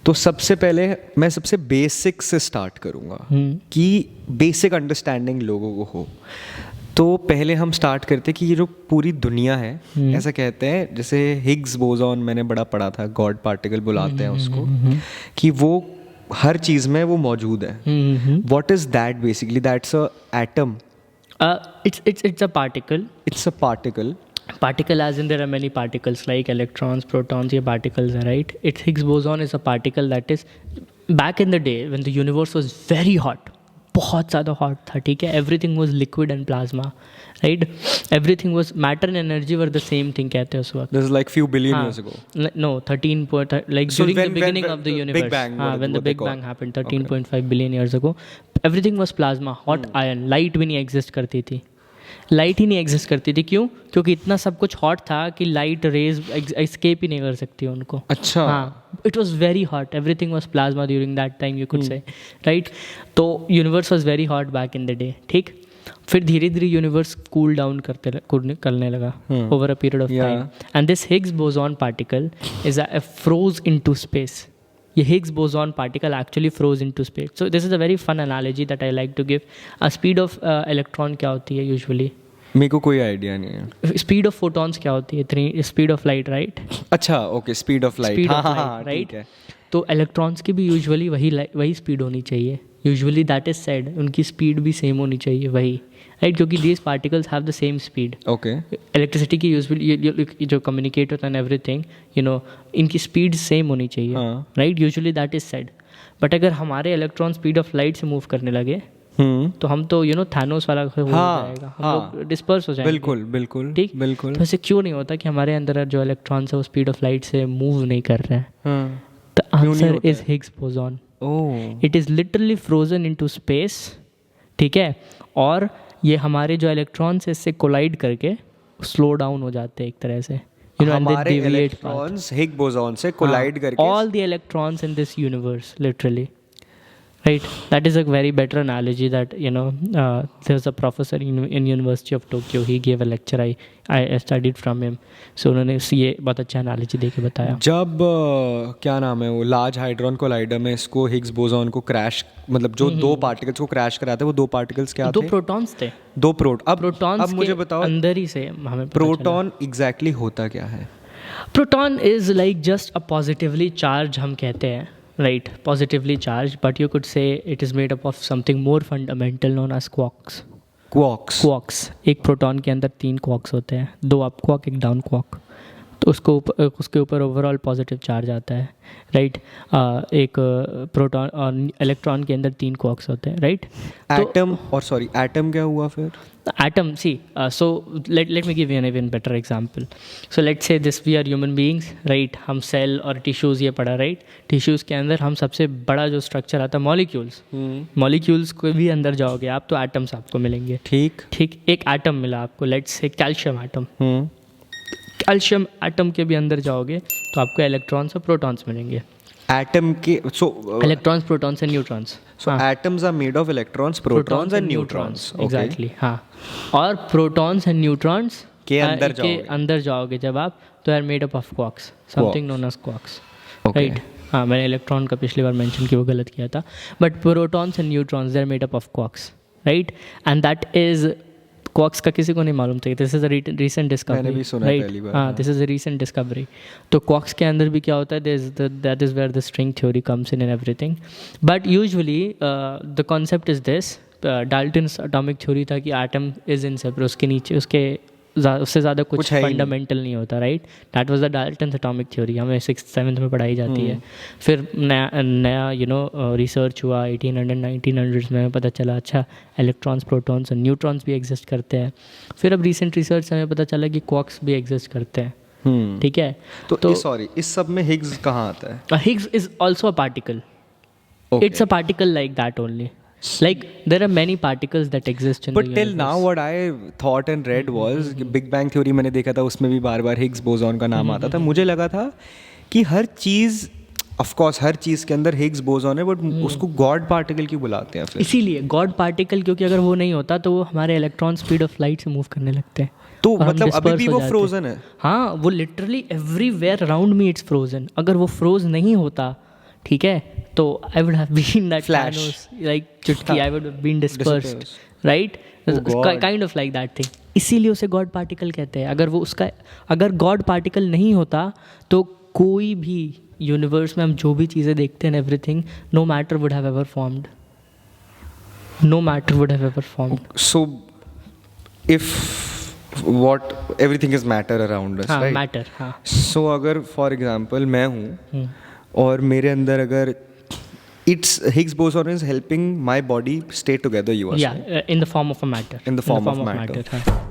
तो सबसे पहले मैं सबसे बेसिक से स्टार्ट करूँगा कि बेसिक अंडरस्टैंडिंग लोगों को हो। तो पहले हम स्टार्ट करते कि ये जो पूरी दुनिया है, ऐसा कहते हैं जैसे हिग्स बोसॉन मैंने बड़ा पढ़ा था, गॉड पार्टिकल बुलाते हैं उसको, कि वो हर चीज़ में वो मौजूद है। What is that basically? That's a atom. It's a particle. It's a particle. Particle as in there are many particles like electrons, protons, ये particles हैं, right? Higgs boson is a particle that is back in the day when the universe was very hot, बहुत ज़्यादा hot था, ठीक है? Everything was liquid and plasma, right? Everything was matter and energy were the same thing कहते हैं उस वक्त. This is like few billion years ago. No, 13 point like So during when- the beginning when of the the universe. Big Bang, when the what they Big call. Bang happened 13.5 billion years ago, everything was plasma, hot iron, light भी नहीं exist करती थी. Light ही नहीं exist करती थी. क्यों? क्योंकि इतना सब कुछ हॉट था कि लाइट रेज एस्केप ही नहीं कर सकती उनको. अच्छा. हाँ, it was very hot, everything was plasma during that time you could say, right? तो universe was very hot back in the day, ठीक. फिर धीरे धीरे यूनिवर्स कूल डाउन करने लगा over a period of time. And this Higgs boson particle is a froze into space. ये Higgs boson particle actually froze into space. So this is a very fun analogy that I like to give. Speed of electron क्या होती है usually? मेरे को कोई idea नहीं है. Speed of photons क्या होती है? Speed of light, right? अच्छा, ओके, स्पीड ऑफ लाइट. हाँ, राइट. ठीक है. तो इलेक्ट्रॉन्स की भी यूजुअली वही स्पीड होनी चाहिए. यूजुअली दैट इज सेड, उनकी स्पीड भी सेम होनी चाहिए, वही, राइट? क्योंकि these particles have the same speed. Okay. Electricity की यूजुअली जो communicator and everything, you know, इनकी स्पीड सेम होनी चाहिए, right? Usually that is said. But अगर हमारे इलेक्ट्रॉन स्पीड ऑफ लाइट से मूव करने लगे तो हम तो थानोस वाला हो जाएगा, हम लोग डिस्पर्स हो जाएंगे. बिल्कुल बिल्कुल, ठीक, बिल्कुल. तो ऐसे क्यों नहीं होता कि हमारे अंदर जो इलेक्ट्रॉन्स है वो स्पीड ऑफ लाइट से मूव नहीं कर रहे हैं? The answer is Higgs boson. It is literally frozen into space, ठीक है? और ये हमारे जो इलेक्ट्रॉन्स है इससे कोलाइड करके स्लो डाउन हो जाते हैं एक तरह से. हमारे इलेक्ट्रॉन्स हिग्स बोसॉन से कोलाइड करके, all the electrons in this universe, literally, right? That is a very better analogy that there was a professor in University of Tokyo. He gave a lecture. I studied from him. So उन्होंने ये बहुत अच्छा analogy दे के बताया. जब क्या नाम है वो लार्ज हाइड्रॉन कोलाइडर में इसको हिग्स बोसॉन को क्रैश, मतलब जो दो पार्टिकल्स को क्रैश कराते वो दो पार्टिकल्स क्या थे? दो प्रोटॉन्स थे. दो प्रोटॉन्स. अब मुझे बताओ अंदर ही से हमें प्रोटॉन एग्जैक्टली होता क्या है? Proton is like just a positively charge, हम कहते हैं, right? Positively charged, but you could say it is made up of something more fundamental known as quarks. Quarks. एक प्रोटॉन के अंदर 3 क्वार्क्स होते हैं, 2 अप क्वार्क, 1 डाउन क्वार्क. तो उसके ऊपर ओवरऑल पॉजिटिव चार्ज आता है, राइट? एक प्रोटॉन और इलेक्ट्रॉन के अंदर 3 क्वार्क्स होते हैं, राइट? एटम क्या हुआ फिर? Atom, see, so let me give you an even better example. So let's say this, we are human beings, right? हम सेल और टिश्यूज़ ये पढ़ा, राइट? टिश्यूज़ के अंदर हम सबसे बड़ा जो स्ट्रक्चर आता है मॉलिक्यूल्स. मॉलिक्यूल्स को भी अंदर जाओगे आप तो एटम्स आपको मिलेंगे. ठीक. एक एटम मिला आपको, let's say calcium atom. Calcium atom के भी अंदर जाओगे तो आपको इलेक्ट्रॉन्स और प्रोटॉन्स मिलेंगे. एटम के electrons, protons and neutrons. So atoms are made of electrons, protons and neutrons. Exactly. हाँ. और प्रोटॉन्स एंड न्यूट्रॉन्स के अंदर जाओगे जब आप, तो are made up of quarks, something known as quarks, right? हाँ, मैंने इलेक्ट्रॉन का पिछली बार मेंशन किया, वो गलत किया था. But protons and neutrons they are made up of quarks, right? And that is quarks का किसी को नहीं मालूम था. This is a recent discovery, right? हाँ, this is a recent discovery. तो क्वार्क्स के अंदर भी क्या होता है, that is where the string theory comes in and everything. But usually the concept is this. Dalton's atomic theory था कि एटम इज इनसेपरेबल, उसके नीचे उससे ज़्यादा कुछ फंडामेंटल नहीं होता, right? That was the Dalton's atomic theory, हमें 6th-7th में पढ़ाई जाती है. फिर नया रिसर्च हुआ 1800-1900 में, पता चला अच्छा इलेक्ट्रॉन्स, प्रोटॉन्स और न्यूट्रॉन्स भी एग्जिस्ट करते हैं. फिर अब रिसेंट रिसर्च से हमें पता चला कि क्वार्क्स भी एग्जिस्ट करते हैं. ठीक है. तो इस सब में हिग्स कहाँ आता है? Higgs is also a particle. It's a particle like that only. Like there are many particles that exist in the universe. But till now what I thought and read was Big Bang Theory मैंने देखा था, उसमें भी बार बार Higgs boson का नाम आता था. मुझे लगा था कि हर चीज़, ऑफ कोर्स हर चीज़ के अंदर हिग्स बोसॉन है, बट उसको गॉड पार्टिकल क्यों बुलाते हैं फिर? इसीलिए गॉड पार्टिकल, क्योंकि अगर वो नहीं होता तो वो हमारे इलेक्ट्रॉन स्पीड ऑफ लाइट से मूव करने लगते हैं. तो मतलब अभी भी वो फ्रोजन है? हाँ, वो literally everywhere around me it's frozen. अगर वो फ्रोज नहीं होता, ठीक है, तो I would have been that Flash. Like चुटकी, I would have been dispersed, right, God. Kind of like that thing. इसीलिए उसे गॉड पार्टिकल कहते हैं. अगर गॉड पार्टिकल नहीं होता तो कोई भी यूनिवर्स में हम जो भी चीज़ें देखते हैं, everything, no matter would have ever formed. No matter would have ever formed. So, if everything is matter around us, हाँ, right? matter, हाँ. So अगर for example मैं हूँ और मेरे अंदर अगर Higgs boson is helping my body stay together, you are saying? Yeah, in the form of a matter. In the form of matter. हाँ.